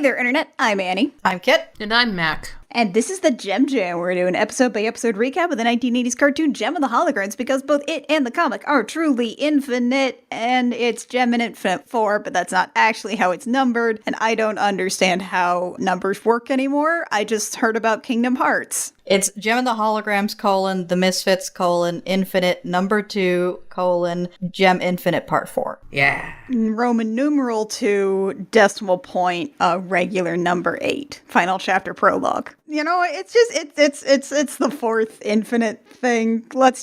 there, Internet. I'm Annie. I'm Kit. And I'm Mac. And this is the JEM Jam. We're doing an episode-by-episode recap of the 1980s cartoon JEM and the Holograms because both it and the comic are truly infinite, and it's JEM in Infinite 4, but that's not actually how it's numbered, and I don't understand how numbers work anymore. I just heard about Kingdom Hearts. It's JEM and the Holograms, the Misfits, Infinite, number 2, JEM Infinite Part 4. Yeah. Roman numeral 2, decimal point, regular number 8. Final chapter prologue. You know, it's just, it's the fourth infinite thing. Let's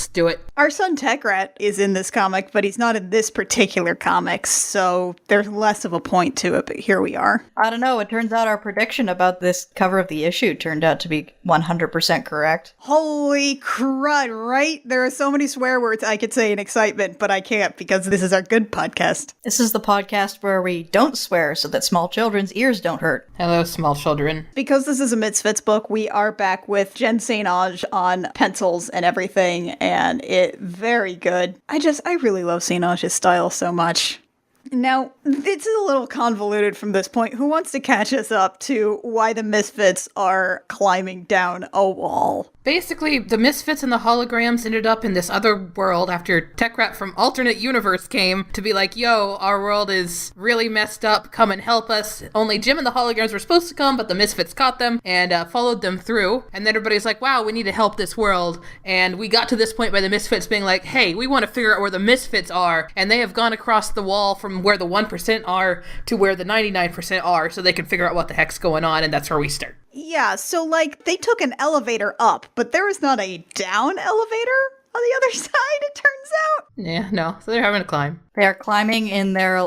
do it. Our son Techrat is in this comic, but he's not in this particular comic, so there's less of a point to it, but here we are. I don't know, it turns out our prediction about this cover of the issue turned out to be 100% correct. Holy crud, right? There are so many swear words I could say in excitement, but I can't because this is our good podcast. This is the podcast where we don't swear so that small children's ears don't hurt. Hello, small children. Because this is a Misfits book, we are back with Jen St. Onge on pencils and everything, and it very good. I really love St. Onge's style so much. Now, it's a little convoluted from this point. Who wants to catch us up to why the Misfits are climbing down a wall? Basically, the Misfits and the Holograms ended up in this other world after Techrat from alternate universe came to be like, yo, our world is really messed up, come and help us. Only JEM and the Holograms were supposed to come, but the Misfits caught them and followed them through. And then everybody's like, wow, we need to help this world. And we got to this point by the Misfits being like, hey, we want to figure out where the Misfits are. And they have gone across the wall from where the 1% are to where the 99% are so they can figure out what the heck's going on, and that's where we start. Yeah, so, they took an elevator up, but there is not a down elevator on the other side, it turns out. Yeah, no, so they're having to climb. They're climbing in their,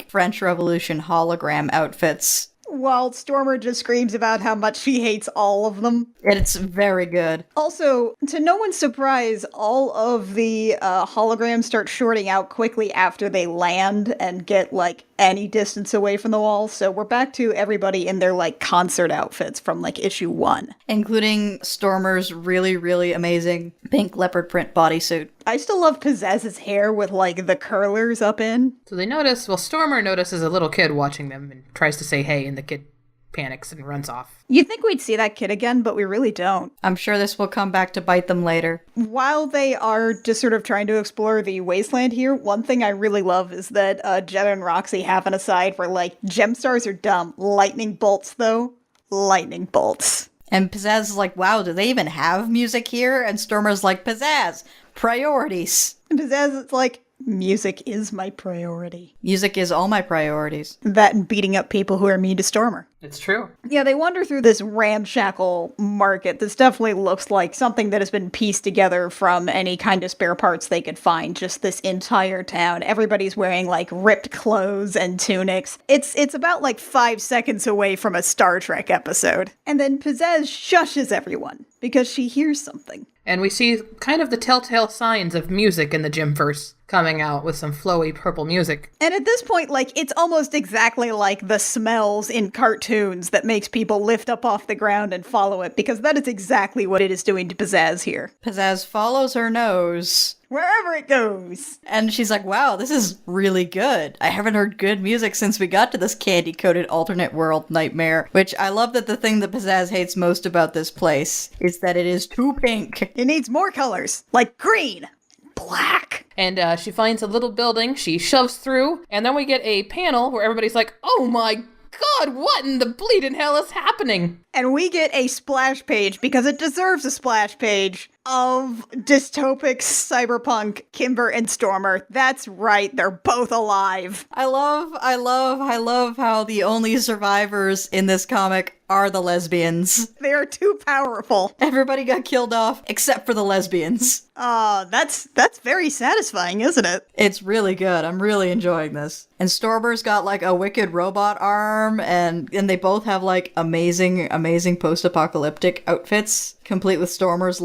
French Revolution hologram outfits. While Stormer just screams about how much she hates all of them. It's very good. Also, to no one's surprise, all of the holograms start shorting out quickly after they land and get, any distance away from the wall. So we're back to everybody in their, concert outfits from, issue 1. Including Stormer's really, really amazing pink leopard print bodysuit. I still love Pizzazz's hair with, the curlers up in. So Stormer notices a little kid watching them and tries to say hey, and the kid panics and runs off. You'd think we'd see that kid again, but we really don't. I'm sure this will come back to bite them later. While they are just sort of trying to explore the wasteland here, one thing I really love is that Jenna and Roxy have an aside where, gem stars are dumb. Lightning bolts, though. Lightning bolts. And Pizzazz is like, wow, do they even have music here? And Stormer's like, Pizzazz, priorities. And Pizzazz is like, music is my priority. Music is all my priorities. That and beating up people who are mean to Stormer. It's true. Yeah, they wander through this ramshackle market. This definitely looks like something that has been pieced together from any kind of spare parts they could find. Just this entire town. Everybody's wearing, ripped clothes and tunics. It's about, 5 seconds away from a Star Trek episode. And then Pizzazz shushes everyone because she hears something. And we see kind of the telltale signs of music in the JEMverse coming out with some flowy purple music. And at this point, it's almost exactly like the smells in cartoons that makes people lift up off the ground and follow it, because that is exactly what it is doing to Pizzazz here. Pizzazz follows her nose. Wherever it goes. And she's like, wow, this is really good. I haven't heard good music since we got to this candy-coated alternate world nightmare. Which I love that the thing that Pizzazz hates most about this place is that it is too pink. It needs more colors, like green, black. And she finds a little building, she shoves through, and then we get a panel where everybody's like, oh my god, what in the bleeding hell is happening? And we get a splash page, because it deserves a splash page, of dystopic cyberpunk Kimber and Stormer. That's right, they're both alive. I love how the only survivors in this comic are the lesbians. They are too powerful. Everybody got killed off except for the lesbians. That's very satisfying, isn't it? It's really good. I'm really enjoying this. And Stormer's got a wicked robot arm, and they both have amazing post-apocalyptic outfits, complete with Stormer's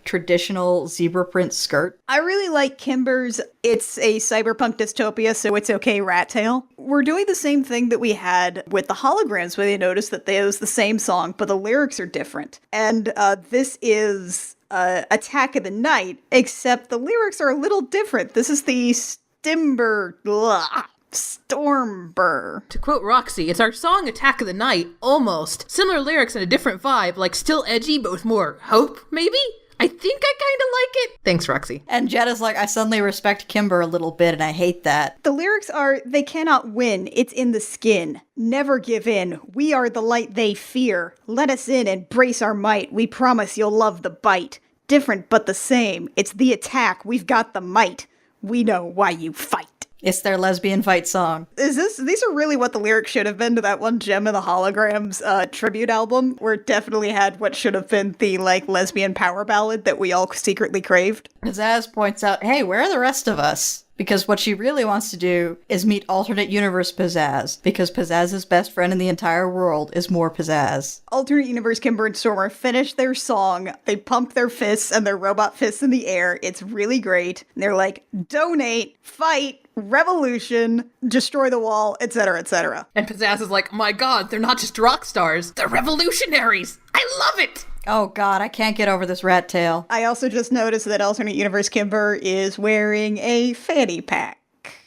traditional zebra print skirt. I really like Kimber's It's a Cyberpunk Dystopia, so it's okay rat tail. We're doing the same thing that we had with the Holograms, where they noticed that they use the same song, but the lyrics are different. And this is Attack of the Night, except the lyrics are a little different. This is the Stimber... Blah. Stormber. To quote Roxy, it's our song Attack of the Night, almost. Similar lyrics and a different vibe, like still edgy but with more hope, maybe? I think I kinda like it. Thanks, Roxy. And Jetta's like, I suddenly respect Kimber a little bit, and I hate that. The lyrics are, they cannot win, it's in the skin. Never give in, we are the light they fear. Let us in and brace our might, we promise you'll love the bite. Different but the same, it's the attack, we've got the might. We know why you fight. It's their lesbian fight song. These are really what the lyrics should have been to that one Gem and the Holograms tribute album, where it definitely had what should have been the, like, lesbian power ballad that we all secretly craved. Pizzazz points out, hey, where are the rest of us? Because what she really wants to do is meet alternate universe Pizzazz, because Pizzazz's best friend in the entire world is more Pizzazz. Alternate universe Kimber and Stormer finish their song, they pump their fists and their robot fists in the air, it's really great. And they're like, donate, fight, revolution, destroy the wall, etc., etc. And Pizzazz is like, my god, they're not just rock stars, they're revolutionaries! I love it! Oh god, I can't get over this rat tail. I also just noticed that alternate universe Kimber is wearing a fanny pack.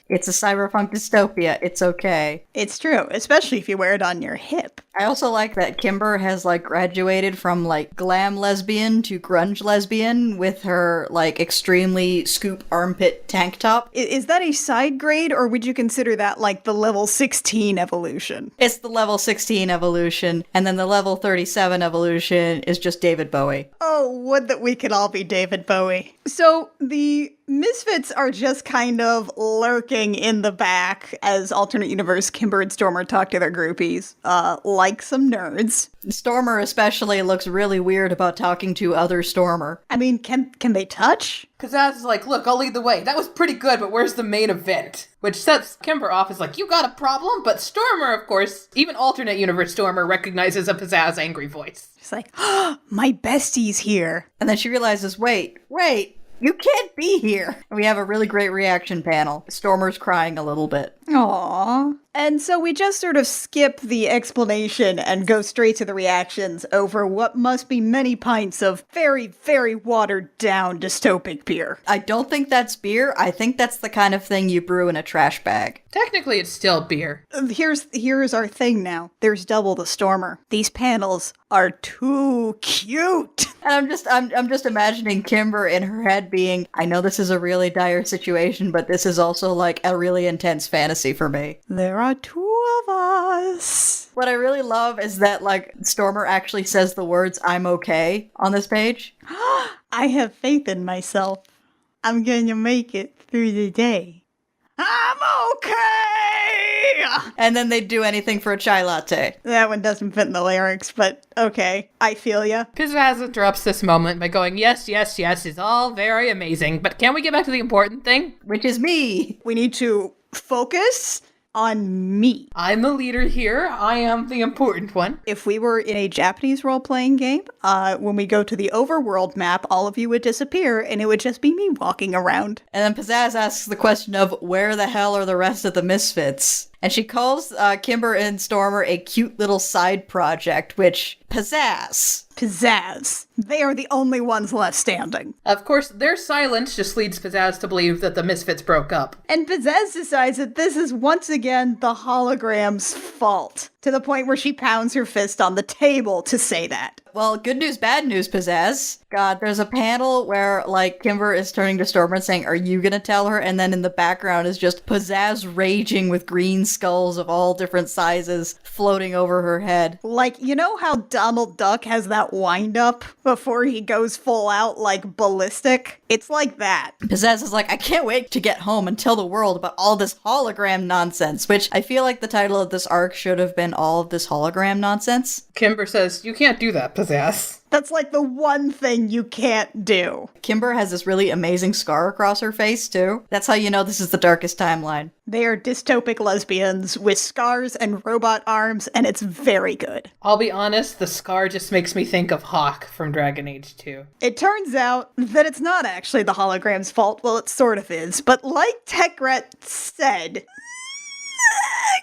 It's a cyberpunk dystopia, it's okay. It's true, especially if you wear it on your hip. I also like that Kimber has, like, graduated from, like, glam lesbian to grunge lesbian with her, like, extremely scoop armpit tank top. Is that a side grade, or would you consider that, like, the level 16 evolution? It's the level 16 evolution, and then the level 37 evolution is just David Bowie. Oh, would that we could all be David Bowie. So, the Misfits are just kind of lurking in the back as alternate universe Kimber and Stormer talk to their groupies, like some nerds. Stormer especially looks really weird about talking to other Stormer. I mean, can they touch? Pizzazz is like, look, I'll lead the way. That was pretty good, but where's the main event? Which sets Kimber off as like, you got a problem? But Stormer, of course, even alternate universe Stormer recognizes a Pizzazz angry voice. She's like, oh, my bestie's here. And then she realizes, wait, you can't be here. And we have a really great reaction panel. Stormer's crying a little bit. Aww. And so we just sort of skip the explanation and go straight to the reactions over what must be many pints of very, very watered down dystopic beer. I don't think that's beer. I think that's the kind of thing you brew in a trash bag. Technically, it's still beer. Here's our thing now. There's double the Stormer. These panels are too cute. And I'm just imagining Kimber in her head being, I know this is a really dire situation, but this is also like a really intense fantasy for me. There are two of us. What I really love is that, like, Stormer actually says the words, I'm okay, on this page. I have faith in myself. I'm gonna make it through the day. I'm okay! And then they do anything for a chai latte. That one doesn't fit in the lyrics, but okay. I feel ya. Pizzazz interrupts this moment by going, yes, yes, yes, is all very amazing, but can we get back to the important thing? Which is me. We need to focus on me. I'm the leader here. I am the important one. If we were in a Japanese role-playing game, when we go to the overworld map, all of you would disappear, and it would just be me walking around. And then Pizzazz asks the question of, where the hell are the rest of the Misfits? And she calls Kimber and Stormer a cute little side project, which, Pizzazz. Pizzazz. They are the only ones left standing. Of course, their silence just leads Pizzazz to believe that the Misfits broke up. And Pizzazz decides that this is once again the Holograms' fault, to the point where she pounds her fist on the table to say that. Well, good news, bad news, Pizzazz. God, there's a panel where, like, Kimber is turning to Stormer and saying, are you gonna tell her? And then in the background is just Pizzazz raging with green skulls of all different sizes floating over her head. Like, you know how Donald Duck has that wind-up before he goes full out, like, ballistic? It's like that. Pizzazz is like, I can't wait to get home and tell the world about all this hologram nonsense, which I feel like the title of this arc should have been All of This Hologram Nonsense. Kimber says, you can't do that, Pizzazz. That's like the one thing you can't do. Kimber has this really amazing scar across her face, too. That's how you know this is the darkest timeline. They are dystopic lesbians with scars and robot arms, and it's very good. I'll be honest, the scar just makes me think of Hawk from Dragon Age 2. It turns out that it's not actually the hologram's fault. Well, it sort of is. But like Techret said,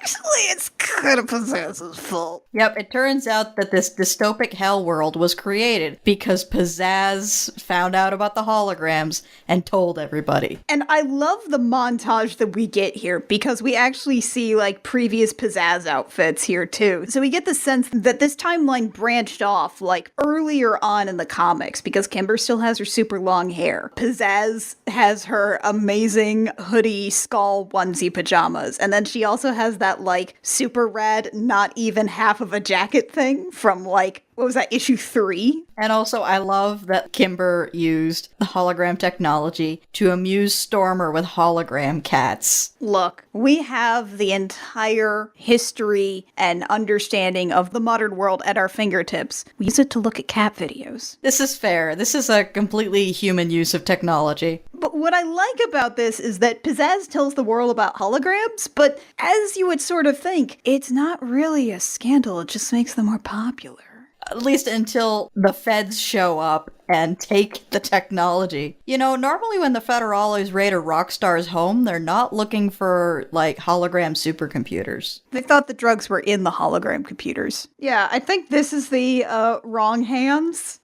Actually, it's kind of Pizzazz's fault. Yep, it turns out that this dystopic hell world was created because Pizzazz found out about the holograms and told everybody. And I love the montage that we get here because we actually see like previous Pizzazz outfits here too. So we get the sense that this timeline branched off like earlier on in the comics because Kimber still has her super long hair. Pizzazz has her amazing hoodie skull onesie pajamas. And then she also has that like super rad, not even half of a jacket thing from like, what was that, issue 3? And also, I love that Kimber used the hologram technology to amuse Stormer with hologram cats. Look, we have the entire history and understanding of the modern world at our fingertips. We use it to look at cat videos. This is fair. This is a completely human use of technology. But what I like about this is that Pizzazz tells the world about holograms, but as you would sort of think, it's not really a scandal, it just makes them more popular. At least until the feds show up and take the technology. You know, normally when the Federales raid a rock star's home, they're not looking for, like, hologram supercomputers. They thought the drugs were in the hologram computers. Yeah, I think this is the wrong hands.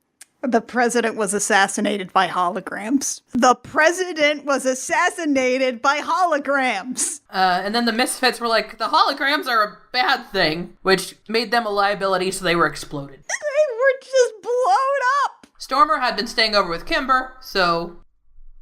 The president was assassinated by holograms. The president was assassinated by holograms! And then the Misfits were like, the holograms are a bad thing, which made them a liability, so they were exploded. They were just blown up! Stormer had been staying over with Kimber, so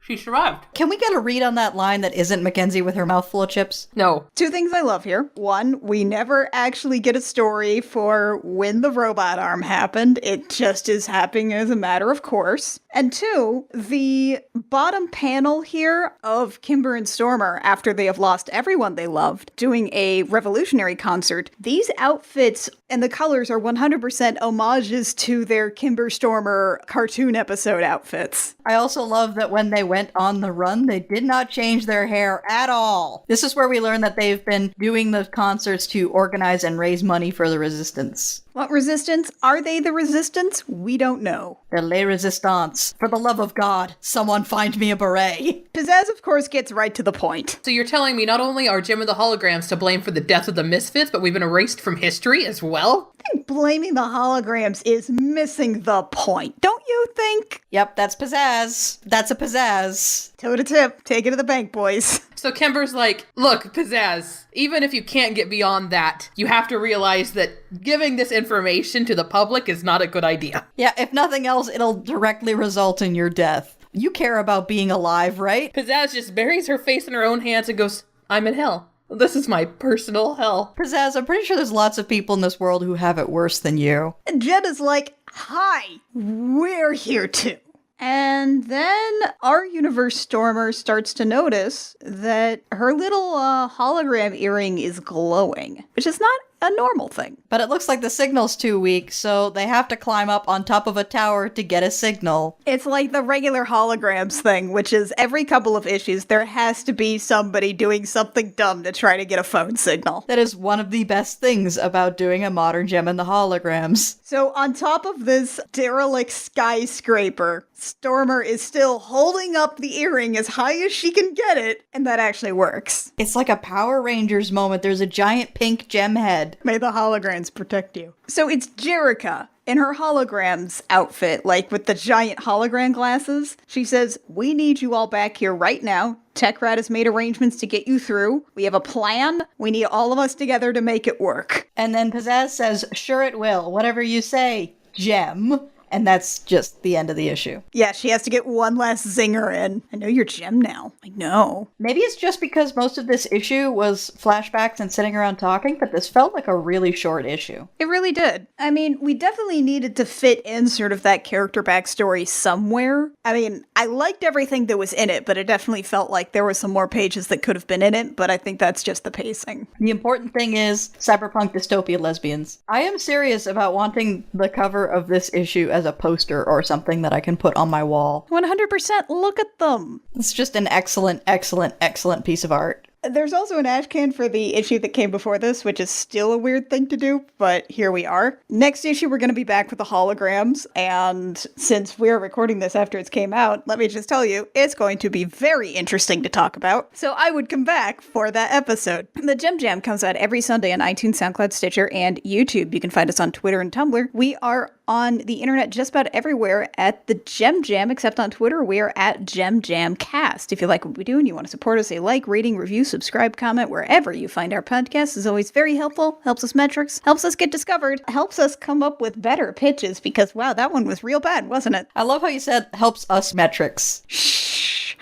she survived. Can we get a read on that line that isn't Mackenzie with her mouth full of chips? No. 2 things I love here. 1, we never actually get a story for when the robot arm happened. It just is happening as a matter of course. And 2, the bottom panel here of Kimber and Stormer, after they have lost everyone they loved, doing a revolutionary concert, these outfits and the colors are 100% homages to their Kimber Stormer cartoon episode outfits. I also love that when they went on the run, they did not change their hair at all. This is where we learn that they've been doing the concerts to organize and raise money for the resistance. What resistance? Are they the resistance? We don't know. They're Les Resistants. For the love of God, someone find me a beret. Pizzazz, of course, gets right to the point. So you're telling me not only are Jim and the Holograms to blame for the death of the Misfits, but we've been erased from history as well? I think blaming the holograms is missing the point, don't you think? Yep, that's pizzazz. That's a pizzazz. Toe to tip, take it to the bank, boys. So Kimber's like, look, Pizzazz, even if you can't get beyond that, you have to realize that giving this information to the public is not a good idea. Yeah, if nothing else, it'll directly result in your death. You care about being alive, right? Pizzazz just buries her face in her own hands and goes, I'm in hell. This is my personal hell. Pizzazz, I'm pretty sure there's lots of people in this world who have it worse than you. And Jen is like, hi, we're here too. And then our universe Stormer starts to notice that her little hologram earring is glowing, which is not a normal thing. But it looks like the signal's too weak, so they have to climb up on top of a tower to get a signal. It's like the regular holograms thing, which is every couple of issues, there has to be somebody doing something dumb to try to get a phone signal. That is one of the best things about doing a modern Gem and the Holograms. So on top of this derelict skyscraper, Stormer is still holding up the earring as high as she can get it, and that actually works. It's like a Power Rangers moment. There's a giant pink gem head. May the holograms protect you. So it's Jerica in her holograms outfit, like with the giant hologram glasses. She says, we need you all back here right now. TechRat has made arrangements to get you through. We have a plan. We need all of us together to make it work. And then Pizzazz says, sure it will. Whatever you say, Gem. And that's just the end of the issue. Yeah, she has to get one last zinger in. I know you're Gem now. I know. Maybe it's just because most of this issue was flashbacks and sitting around talking, but this felt like a really short issue. It really did. I mean, we definitely needed to fit in sort of that character backstory somewhere. I mean, I liked everything that was in it, but it definitely felt like there were some more pages that could have been in it, but I think that's just the pacing. The important thing is cyberpunk dystopia lesbians. I am serious about wanting the cover of this issue as a poster or something that I can put on my wall. 100% look at them. It's just an excellent, excellent, excellent piece of art. There's also an ash can for the issue that came before this, which is still a weird thing to do, but here we are. Next issue, we're going to be back with the holograms, and since we're recording this after it came out, let me just tell you, it's going to be very interesting to talk about, so I would come back for that episode. The Gem Jam comes out every Sunday on iTunes, SoundCloud, Stitcher, and YouTube. You can find us on Twitter and Tumblr. We are on the internet just about everywhere at the Gem Jam, except on Twitter, we are at Gem Jam Cast. If you like what we do and you want to support us, a like, rating, review, subscribe, comment, wherever you find our podcast is always very helpful, helps us metrics, helps us get discovered, helps us come up with better pitches, because wow, that one was real bad, wasn't it? I love how you said helps us metrics. Shh.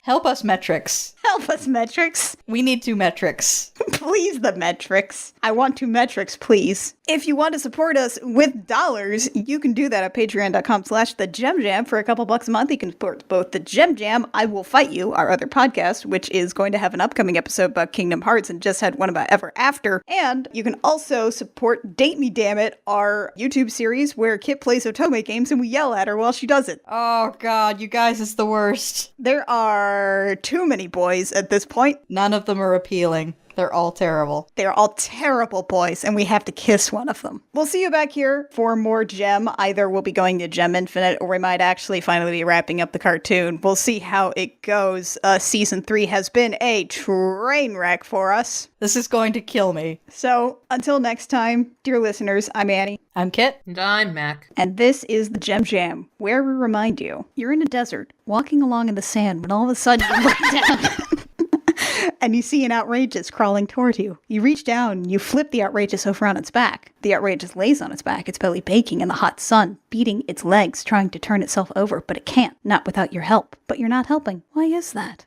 Help us metrics. Help us, metrics. We need 2 metrics. Please, the metrics. I want 2 metrics, please. If you want to support us with dollars, you can do that at patreon.com/thegemjam for a couple bucks a month. You can support both the Gem Jam, I Will Fight You, our other podcast, which is going to have an upcoming episode about Kingdom Hearts and just had one about Ever After. And you can also support Date Me Dammit, our YouTube series where Kit plays Otome games and we yell at her while she does it. Oh god, you guys, it's the worst. There are too many boys at this point. None of them are appealing. They're all terrible. They're all terrible boys, and we have to kiss one of them. We'll see you back here for more Gem. Either we'll be going to Gem Infinite, or we might actually finally be wrapping up the cartoon. We'll see how it goes. Season 3 has been a train wreck for us. This is going to kill me. So, until next time, dear listeners, I'm Annie. I'm Kit. And I'm Mac. And this is the Gem Jam, where we remind you, you're in a desert, walking along in the sand, when all of a sudden you look down. And you see an outrageous crawling toward you. You reach down, you flip the outrageous over on its back. The outrageous lays on its back, its belly baking in the hot sun, beating its legs, trying to turn itself over, but it can't, not without your help. But you're not helping. Why is that?